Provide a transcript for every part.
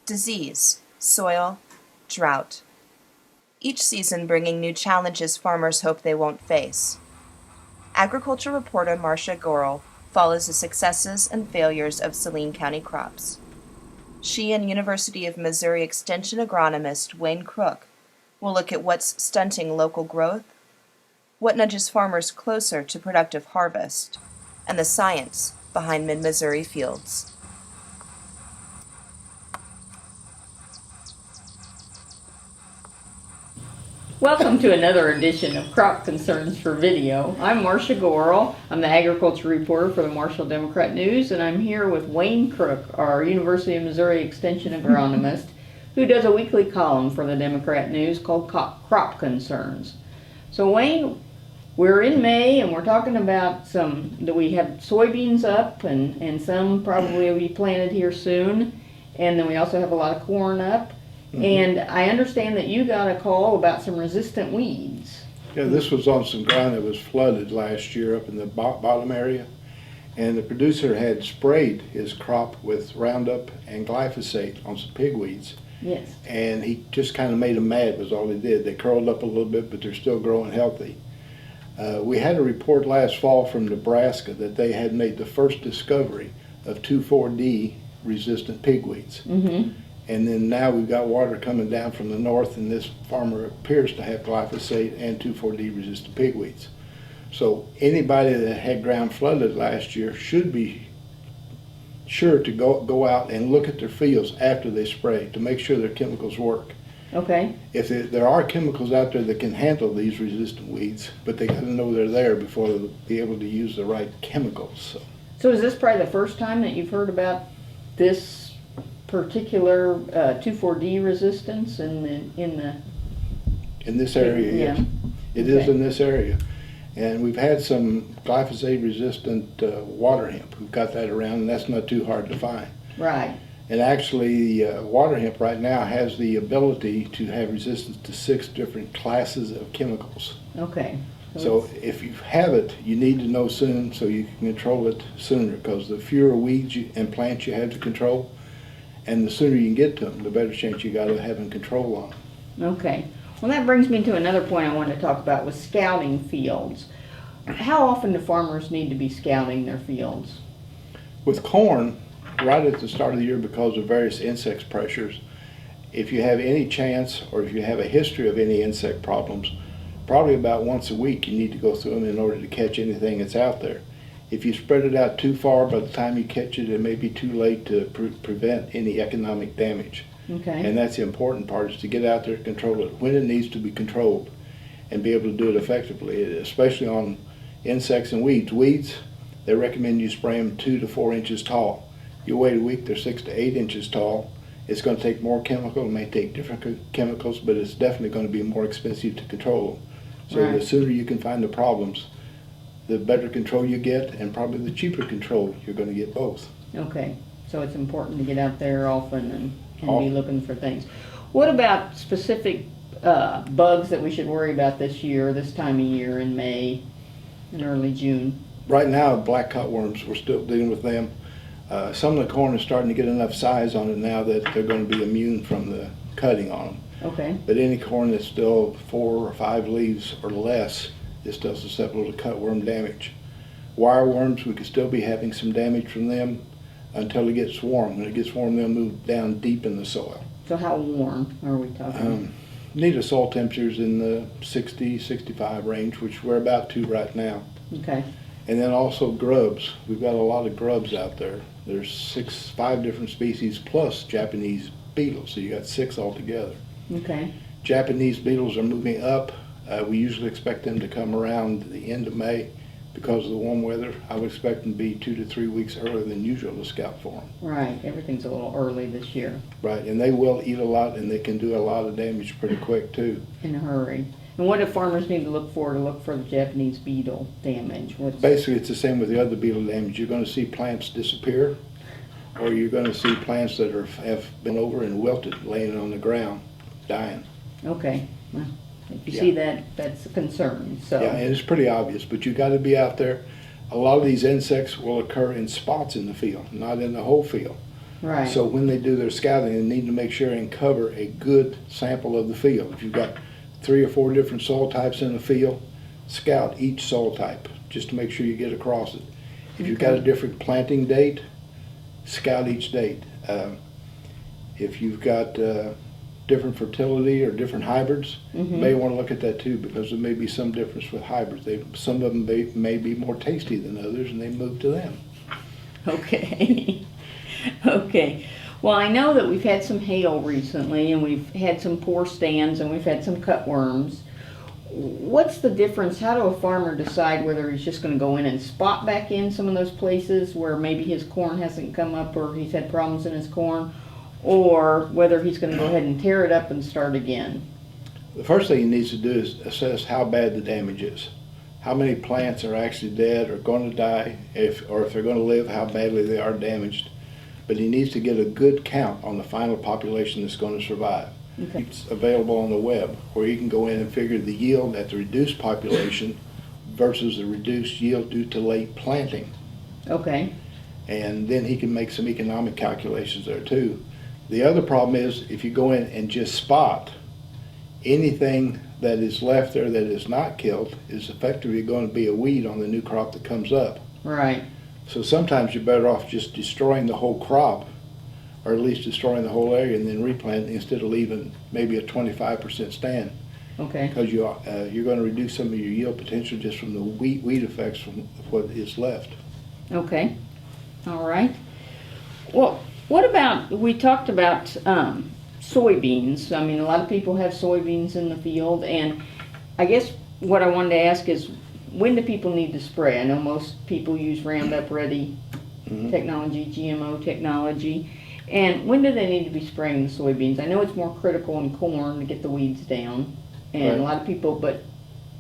disease, soil, drought. Each season bringing new challenges farmers hope they won't face. Agriculture reporter Marcia Gorel follows the successes and failures of Saline County crops. She and University of Missouri Extension agronomist Wayne Crook will look at what's stunting local growth, what nudges farmers closer to productive harvest, and the science behind mid-Missouri fields. Welcome to another edition of Crop Concerns for Video. I'm Marcia Gorel. I'm the agriculture reporter for the Marshall Democrat News, and I'm here with Wayne Crook, our University of Missouri Extension agronomist, who does a weekly column for the Democrat News called Crop Concerns. So Wayne, we're in May and we're talking about we have soybeans up and some probably will be planted here soon, and then we also have a lot of corn up. And I understand that you got a call about some resistant weeds. Yeah, this was on some ground that was flooded last year up in the bottom area. And the producer had sprayed his crop with Roundup and glyphosate on some pigweeds. Yes. And he just kind of made them mad was all he did. They curled up a little bit, but they're still growing healthy. We had a report last fall from Nebraska that they had made the first discovery of 2,4-D resistant pigweeds. Mm-hmm. And then now we've got water coming down from the north, and this farmer appears to have glyphosate and 2,4-D resistant pigweeds. So anybody that had ground flooded last year should be sure to go out and look at their fields after they spray to make sure their chemicals work. Okay. If there are chemicals out there that can handle these resistant weeds, but they got to know they're there before they'll be able to use the right chemicals. So is this probably the first time that you've heard about this particular 2,4-D resistance in this area? Yeah. Yes. It is in this area. And we've had some glyphosate resistant water hemp. We've got that around, and that's not too hard to find. Right. And actually, water hemp right now has the ability to have resistance to 6 different classes of chemicals. Okay. So if you have it, you need to know soon so you can control it sooner, because the fewer weeds and plants you have to control, and the sooner you can get to them, the better chance you got of having control on them. Okay. Well, that brings me to another point I wanted to talk about with scouting fields. How often do farmers need to be scouting their fields? With corn, right at the start of the year, because of various insect pressures, if you have any chance or if you have a history of any insect problems, probably about once a week you need to go through them in order to catch anything that's out there. If you spread it out too far, by the time you catch it, it may be too late to prevent any economic damage. Okay. And that's the important part, is to get out there and control it when it needs to be controlled and be able to do it effectively, especially on insects and weeds. Weeds, they recommend you spray them 2 to 4 inches tall. You wait a week, they're 6 to 8 inches tall. It's going to take more chemical, it may take different chemicals, but it's definitely going to be more expensive to control them. So Right. the sooner you can find the problems, the better control you get, and probably the cheaper control. You're going to get both. Okay. So it's important to get out there often and be Often. looking for things. What about specific bugs that we should worry about this year, this time of year in May and early June? Right now, black cutworms, we're still dealing with them. Some of the corn is starting to get enough size on it now that they're going to be immune from the cutting on them. Okay. But any corn that's still 4 or 5 leaves or less is still susceptible to cutworm damage. Wireworms, we could still be having some damage from them until it gets warm. When it gets warm, they'll move down deep in the soil. So how warm are we talking? Need a soil temperatures in the 60, 65 range, which we're about to right now. Okay. And then also grubs. We've got a lot of grubs out there. There's 5 different species plus Japanese beetles, so you got 6 altogether. Okay. Japanese beetles are moving up. We usually expect them to come around the end of May. Because of the warm weather, I would expect them to be 2 to 3 weeks earlier than usual to scout for them. Right. Everything's a little early this year. Right, and they will eat a lot, and they can do a lot of damage pretty quick too. In a hurry. And what do farmers need to look for the Japanese beetle damage? Basically, it's the same with the other beetle damage. You're going to see plants disappear, or you're going to see plants that have been over and wilted, laying on the ground, dying. Okay. Well, if you see that, that's a concern. So. Yeah, and it's pretty obvious, but you got to be out there. A lot of these insects will occur in spots in the field, not in the whole field. Right. So when they do their scouting, they need to make sure and cover a good sample of the field. If you've got 3 or 4 different soil types in the field, scout each soil type just to make sure you get across it. If you've got a different planting date, scout each date. If you've got different fertility or different hybrids, you may want to look at that too, because there may be some difference with hybrids. Some of them may be more tasty than others, and they move to them. Okay. Okay. Well, I know that we've had some hail recently, and we've had some poor stands, and we've had some cutworms. What's the difference? How do a farmer decide whether he's just going to go in and spot back in some of those places where maybe his corn hasn't come up or he's had problems in his corn, or whether he's going to go ahead and tear it up and start again? The first thing he needs to do is assess how bad the damage is. How many plants are actually dead or going to die, or if they're going to live, how badly they are damaged. But he needs to get a good count on the final population that's going to survive. Okay. It's available on the web, where you can go in and figure the yield at the reduced population versus the reduced yield due to late planting. Okay. And then he can make some economic calculations there too. The other problem is if you go in and just spot, anything that is left there that is not killed is effectively going to be a weed on the new crop that comes up. Right. So sometimes you're better off just destroying the whole crop, or at least destroying the whole area, and then replanting instead of leaving maybe a 25% stand. Okay. Because you're going to reduce some of your yield potential just from the weed effects from what is left. Okay. All right. Well, what about, we talked about soybeans. I mean, a lot of people have soybeans in the field, and I guess what I wanted to ask is, when do people need to spray? I know most people use Roundup Ready technology, GMO technology. And when do they need to be spraying the soybeans? I know it's more critical in corn to get the weeds down, and Right. a lot of people, but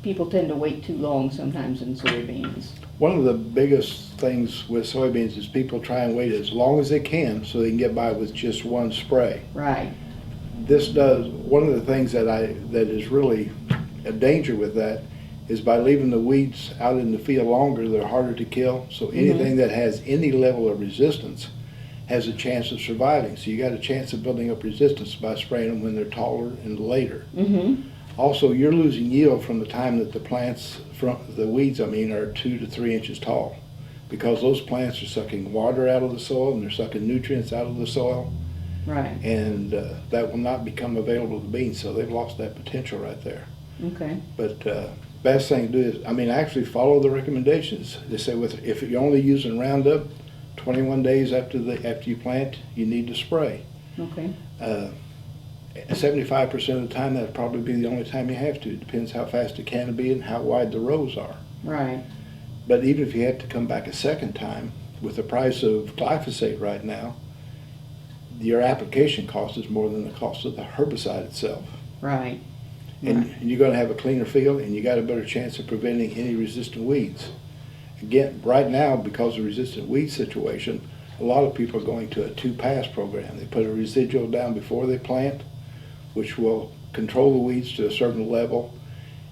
people tend to wait too long sometimes in soybeans. One of the biggest things with soybeans is people try and wait as long as they can so they can get by with just one spray. Right. One of the things that is really a danger with that is by leaving the weeds out in the field longer, they're harder to kill. So anything that has any level of resistance has a chance of surviving. So you got a chance of building up resistance by spraying them when they're taller and later. Also, you're losing yield from the time that the weeds are 2 to 3 inches tall, because those plants are sucking water out of the soil and they're sucking nutrients out of the soil, Right. and that will not become available to beans. So they've lost that potential right there. Okay. But best thing to do is, actually follow the recommendations. They say if you're only using Roundup, 21 days after you plant, you need to spray. Okay. 75% of the time, that'd probably be the only time you have to. It depends how fast it can be and how wide the rows are. Right. But even if you had to come back a second time, with the price of glyphosate right now, your application cost is more than the cost of the herbicide itself. Right. And you're going to have a cleaner field, and you got a better chance of preventing any resistant weeds. Again, right now, because of the resistant weed situation, a lot of people are going to a 2-pass program. They put a residual down before they plant, which will control the weeds to a certain level.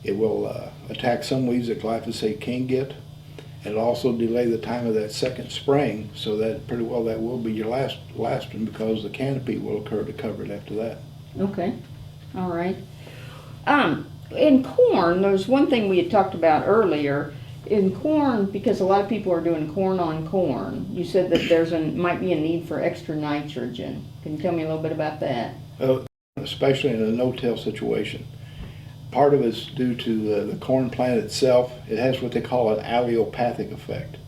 It will attack some weeds that glyphosate can get. And it'll also delay the time of that second spraying, so that pretty well that will be your last one, because the canopy will occur to cover it after that. Okay. All right. In corn, there's one thing we had talked about earlier. In corn, because a lot of people are doing corn on corn, you said that might be a need for extra nitrogen. Can you tell me a little bit about that? Especially in a no-till situation. Part of it's due to the corn plant itself. It has what they call an allelopathic effect.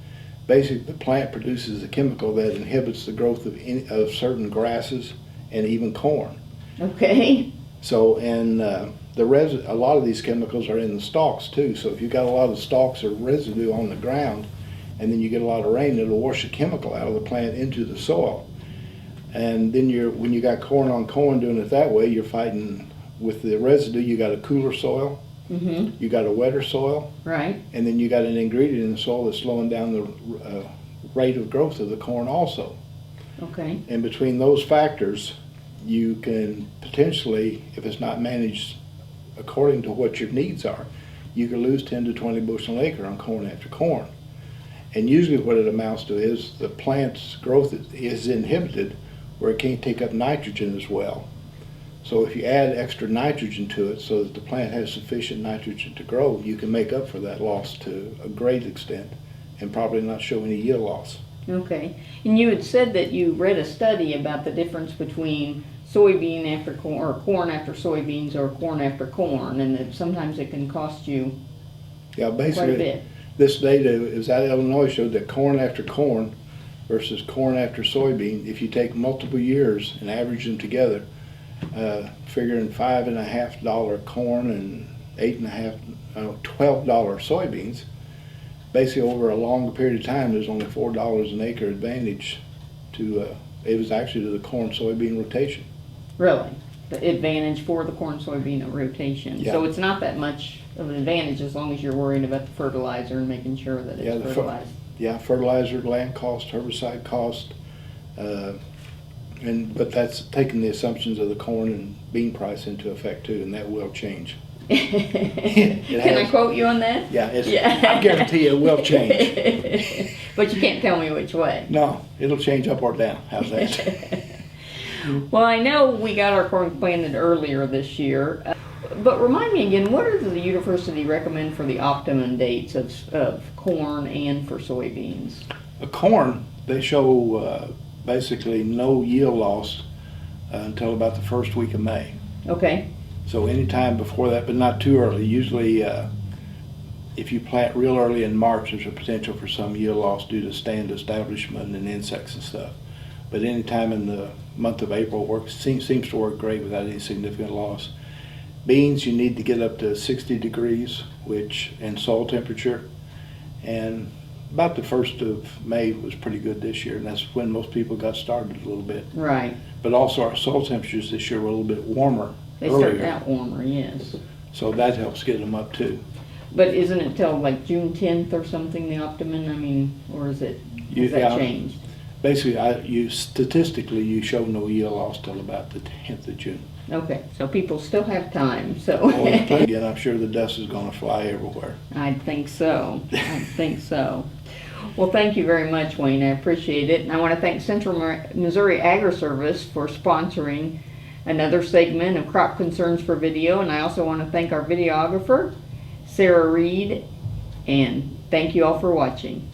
Basically, the plant produces a chemical that inhibits the growth of certain grasses and even corn. Okay. So, and a lot of these chemicals are in the stalks too. So if you've got a lot of stalks or residue on the ground, and then you get a lot of rain, it'll wash the chemical out of the plant into the soil. And then when you got corn on corn doing it that way, you're fighting with the residue. You got a cooler soil, you got a wetter soil, Right. and then you got an ingredient in the soil that's slowing down the rate of growth of the corn also. Okay. And between those factors, you can potentially, if it's not managed according to what your needs are, you can lose 10 to 20 bushel an acre on corn after corn. And usually what it amounts to is the plant's growth is inhibited where it can't take up nitrogen as well. So if you add extra nitrogen to it so that the plant has sufficient nitrogen to grow, you can make up for that loss to a great extent and probably not show any yield loss. Okay. And you had said that you read a study about the difference between soybean after corn, or corn after soybeans, or corn after corn, and that sometimes it can cost you Yeah, quite a basically, bit. this data is out of Illinois showed that corn after corn versus corn after soybean, if you take multiple years and average them together, figuring $5.50 corn and $12 soybeans, basically over a longer period of time, there's only $4 an acre advantage to, it was actually to the corn soybean rotation. Really? The advantage for the corn soybean rotation. Yeah. So it's not that much of an advantage as long as you're worried about the fertilizer and making sure that Yeah, it's the fertilized. Yeah, fertilizer, land cost, herbicide cost, but that's taking the assumptions of the corn and bean price into effect too, and that will change. Can I has. quote you on that? Yeah, I guarantee you it will change. But you can't tell me which way. No, it'll change up or down. How's that? Well, I know we got our corn planted earlier this year, but remind me again, what does the university recommend for the optimum dates of corn and for soybeans? Corn, they show basically no yield loss until about the first week of May. Okay. So anytime before that, but not too early. Usually, if you plant real early in March, there's a potential for some yield loss due to stand establishment and insects and stuff. But anytime in the month of April seems to work great without any significant loss. Beans, you need to get up to 60 degrees, and soil temperature. And about the 1st of May was pretty good this year, and that's when most people got started a little bit. Right. But also our soil temperatures this year were a little bit warmer They earlier. start out warmer, yes. So that helps get them up too. But isn't it till like June 10th or something, the optimum? I mean, or is it, has that Yeah. changed? Basically, statistically, you show no yield loss till about the 10th of June. Okay, so people still have time, so. Well, again, I'm sure the dust is going to fly everywhere. I think so. I think so. Well, thank you very much, Wayne. I appreciate it. And I want to thank Central Missouri Agri-Service for sponsoring another segment of Crop Concerns for Video. And I also want to thank our videographer, Sarah Reed. And thank you all for watching.